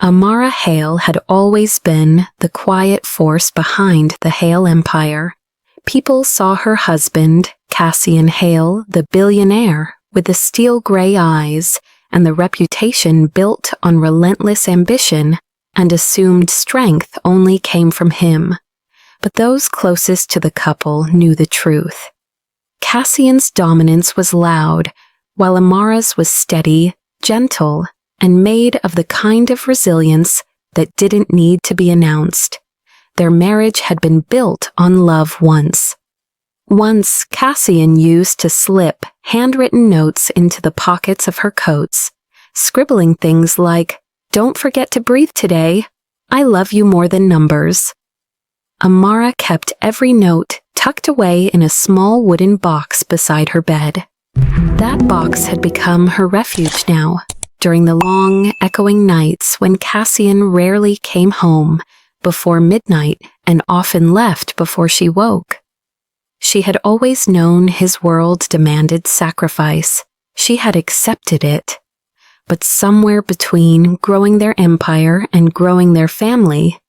Amara Hale had always been the quiet force behind the Hale empire. People saw her husband, Cassian Hale, the billionaire, with the steel-gray eyes and the reputation built on relentless ambition, and assumed strength only came from him. But those closest to the couple knew the truth. Cassian's dominance was loud, while Amara's was steady, gentle, and made of the kind of resilience that didn't need to be announced. Their marriage had been built on love once. Once, Cassian used to slip handwritten notes into the pockets of her coats, scribbling things like, "Don't forget to breathe today. I love you more than numbers." Amara kept every note tucked away in a small wooden box beside her bed. That box had become her refuge now, during the long, echoing nights when Cassian rarely came home before midnight and often left before she woke. She had always known his world demanded sacrifice. She had accepted it. But somewhere between growing their empire and growing their family,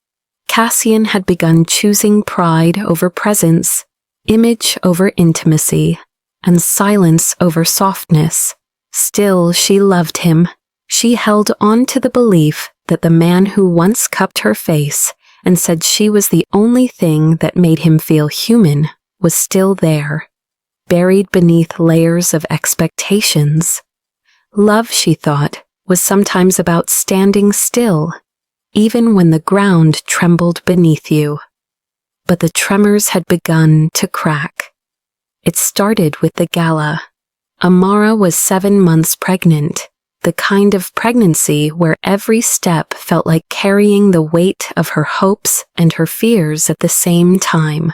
Cassian had begun choosing pride over presence, image over intimacy, and silence over softness. Still, she loved him. She held on to the belief that the man who once cupped her face and said she was the only thing that made him feel human was still there, buried beneath layers of expectations. Love, she thought, was sometimes about standing still, even when the ground trembled beneath you. But the tremors had begun to crack. It started with the gala. Amara was 7 months pregnant, the kind of pregnancy where every step felt like carrying the weight of her hopes and her fears at the same time.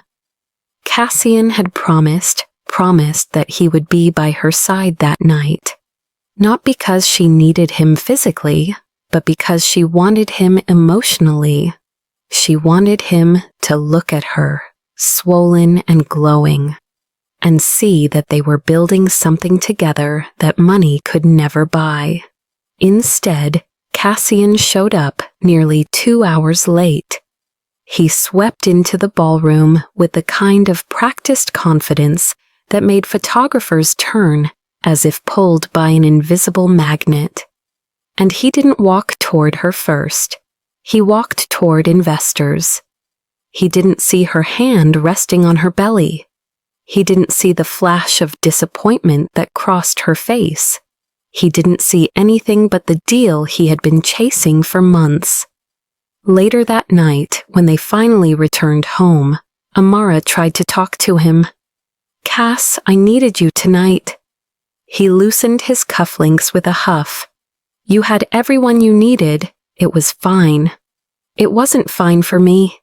Cassian had promised that he would be by her side that night. Not because she needed him physically, but because she wanted him emotionally. She wanted him to look at her, swollen and glowing, and see that they were building something together that money could never buy. Instead, Cassian showed up nearly 2 hours late. He swept into the ballroom with the kind of practiced confidence that made photographers turn as if pulled by an invisible magnet. And he didn't walk toward her first. He walked toward investors. He didn't see her hand resting on her belly. He didn't see the flash of disappointment that crossed her face. He didn't see anything but the deal he had been chasing for months. Later that night, when they finally returned home, Amara tried to talk to him. "Cass, I needed you tonight." He loosened his cufflinks with a huff. "You had everyone you needed. It was fine." "It wasn't fine for me."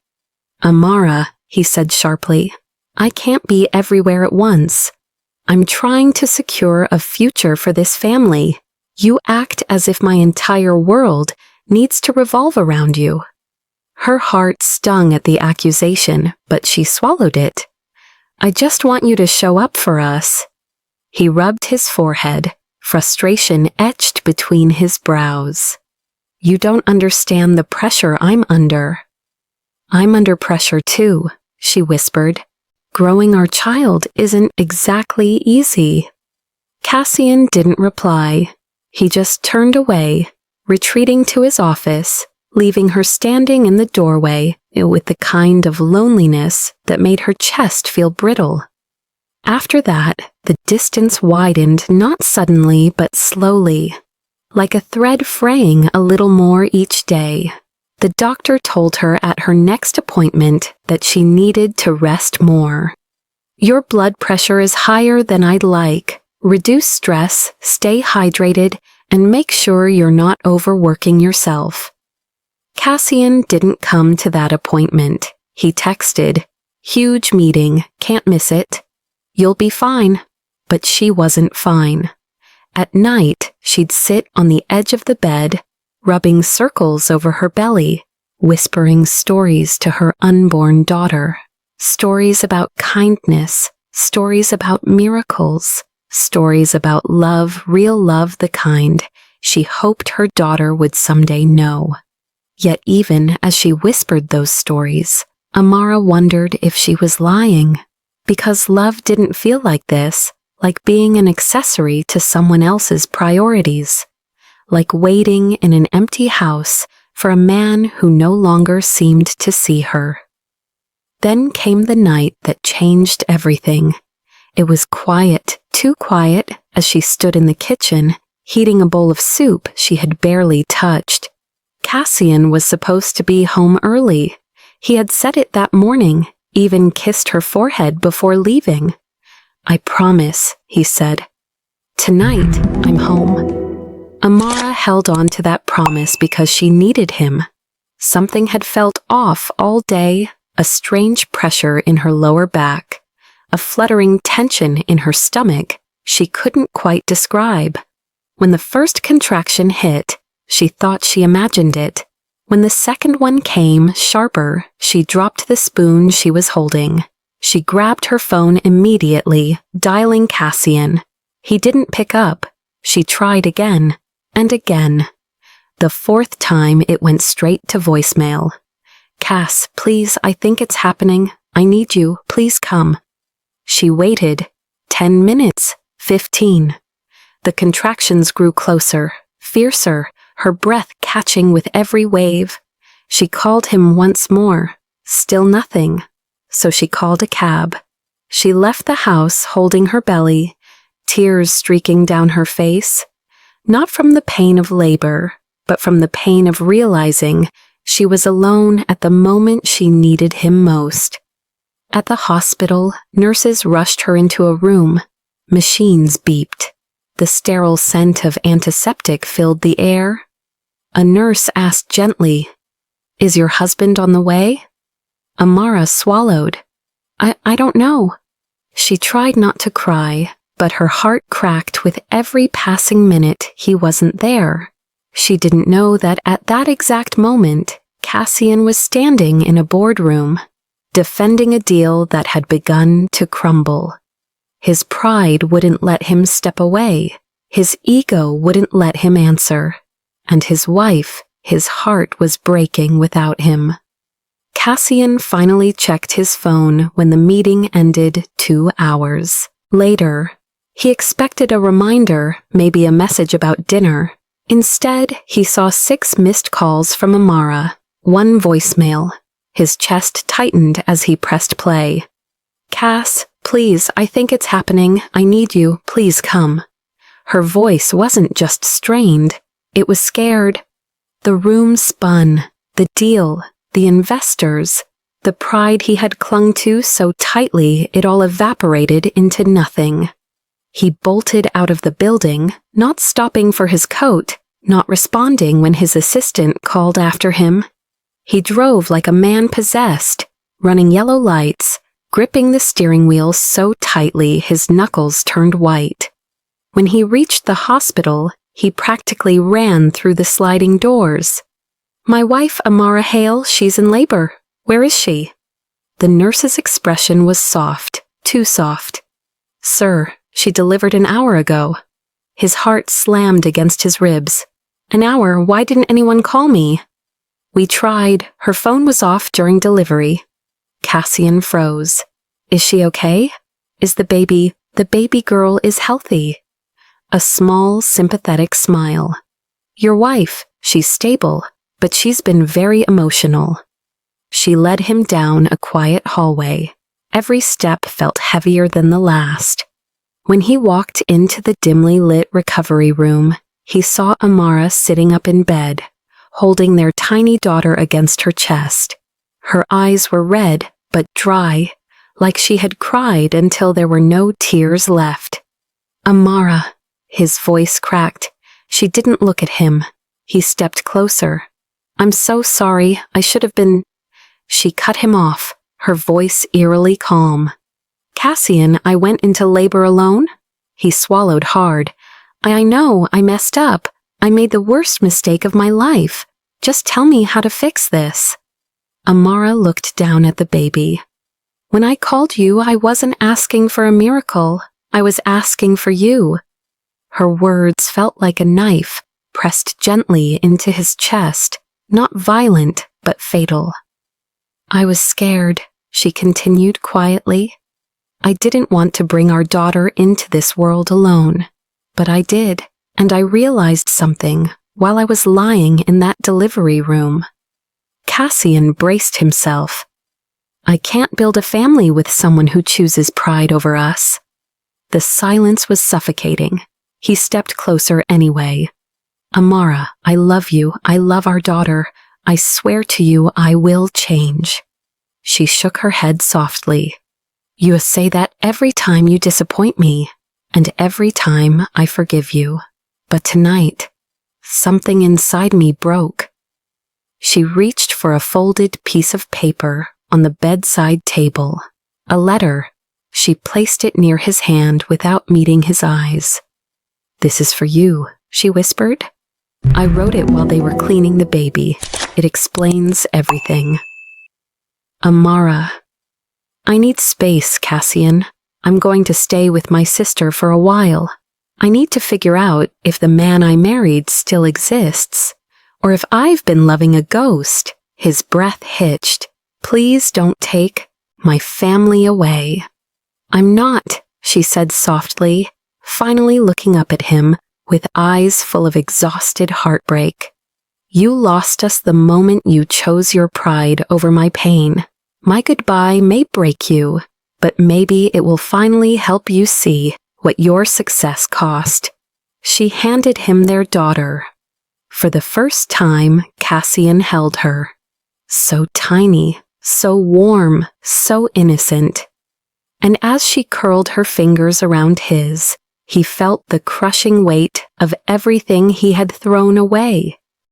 "Amara," he said sharply, "I can't be everywhere at once. I'm trying to secure a future for this family. You act as if my entire world needs to revolve around you." Her heart stung at the accusation, but she swallowed it. "I just want you to show up for us." He rubbed his forehead, frustration etched between his brows. "You don't understand the pressure I'm under." "I'm under pressure too," she whispered. "Growing our child isn't exactly easy." Cassian didn't reply. He just turned away, retreating to his office, leaving her standing in the doorway with the kind of loneliness that made her chest feel brittle. After that, the distance widened not suddenly but slowly, like a thread fraying a little more each day. The doctor told her at her next appointment that she needed to rest more. "Your blood pressure is higher than I'd like. Reduce stress, stay hydrated, and make sure you're not overworking yourself." Cassian didn't come to that appointment. He texted, "Huge meeting, can't miss it." "You'll be fine." But she wasn't fine. At night, she'd sit on the edge of the bed, rubbing circles over her belly, whispering stories to her unborn daughter. Stories about kindness, stories about miracles, stories about love, real love, the kind she hoped her daughter would someday know. Yet even as she whispered those stories, Amara wondered if she was lying, because love didn't feel like this, like being an accessory to someone else's priorities, like waiting in an empty house for a man who no longer seemed to see her. Then came the night that changed everything. It was quiet, too quiet, as she stood in the kitchen, heating a bowl of soup she had barely touched. Cassian was supposed to be home early. He had said it that morning, even kissed her forehead before leaving. "I promise," he said. "Tonight, I'm home." Amara held on to that promise because she needed him. Something had felt off all day, a strange pressure in her lower back, a fluttering tension in her stomach she couldn't quite describe. When the first contraction hit, she thought she imagined it. When the second one came, sharper, she dropped the spoon she was holding. She grabbed her phone immediately, dialing Cassian. He didn't pick up. She tried again, and again. The fourth time it went straight to voicemail. "Cass, please, I think it's happening. I need you. Please come." She waited. 10 minutes. 15. The contractions grew closer, fiercer, her breath catching with every wave. She called him once more. Still nothing. So she called a cab. She left the house holding her belly, tears streaking down her face. Not from the pain of labor, but from the pain of realizing she was alone at the moment she needed him most. At the hospital, nurses rushed her into a room. Machines beeped. The sterile scent of antiseptic filled the air. A nurse asked gently, "Is your husband on the way?" Amara swallowed. I don't know." She tried not to cry, but her heart cracked with every passing minute he wasn't there. She didn't know that at that exact moment, Cassian was standing in a boardroom, defending a deal that had begun to crumble. His pride wouldn't let him step away. His ego wouldn't let him answer. And his wife, his heart was breaking without him. Cassian finally checked his phone when the meeting ended 2 hours later. He expected a reminder, maybe a message about dinner. Instead, he saw 6 missed calls from Amara, 1 voicemail. His chest tightened as he pressed play. "Cass, please, I think it's happening. I need you. Please come." Her voice wasn't just strained. It was scared. The room spun. The deal. The investors. The pride he had clung to so tightly it all evaporated into nothing. He bolted out of the building, not stopping for his coat, not responding when his assistant called after him. He drove like a man possessed, running yellow lights, gripping the steering wheel so tightly his knuckles turned white. When he reached the hospital, he practically ran through the sliding doors. "My wife, Amara Hale, she's in labor. Where is she?" The nurse's expression was soft, too soft. "Sir, she delivered an hour ago." His heart slammed against his ribs. "An hour? Why didn't anyone call me?" "We tried. Her phone was off during delivery." Cassian froze. "Is she okay? Is the baby girl is healthy?" A small, sympathetic smile. "Your wife, she's stable, but she's been very emotional." She led him down a quiet hallway. Every step felt heavier than the last. When he walked into the dimly lit recovery room, he saw Amara sitting up in bed, holding their tiny daughter against her chest. Her eyes were red, but dry, like she had cried until there were no tears left. "Amara," his voice cracked. She didn't look at him. He stepped closer. "I'm so sorry. I should have been—" She cut him off, her voice eerily calm. "Cassian, I went into labor alone?" He swallowed hard. I know, I messed up. I made the worst mistake of my life. Just tell me how to fix this." Amara looked down at the baby. "When I called you, I wasn't asking for a miracle. I was asking for you." Her words felt like a knife, pressed gently into his chest, not violent, but fatal. I was scared, she continued quietly. I didn't want to bring our daughter into this world alone, but I did, and I realized something while I was lying in that delivery room. Cassian braced himself. I can't build a family with someone who chooses pride over us. The silence was suffocating. He stepped closer anyway. Amara, I love you. I love our daughter. I swear to you I will change. She shook her head softly. You say that every time you disappoint me, and every time I forgive you. But tonight, something inside me broke. She reached for a folded piece of paper on the bedside table. A letter. She placed it near his hand without meeting his eyes. This is for you, she whispered. I wrote it while they were cleaning the baby. It explains everything. Amara. I need space, Cassian. I'm going to stay with my sister for a while. I need to figure out if the man I married still exists, or if I've been loving a ghost. His breath hitched. Please don't take my family away. I'm not, she said softly, finally looking up at him with eyes full of exhausted heartbreak. You lost us the moment you chose your pride over my pain. My goodbye may break you, but maybe it will finally help you see what your success cost. She handed him their daughter. For the first time, Cassian held her. So tiny, so warm, so innocent. And as she curled her fingers around his, he felt the crushing weight of everything he had thrown away.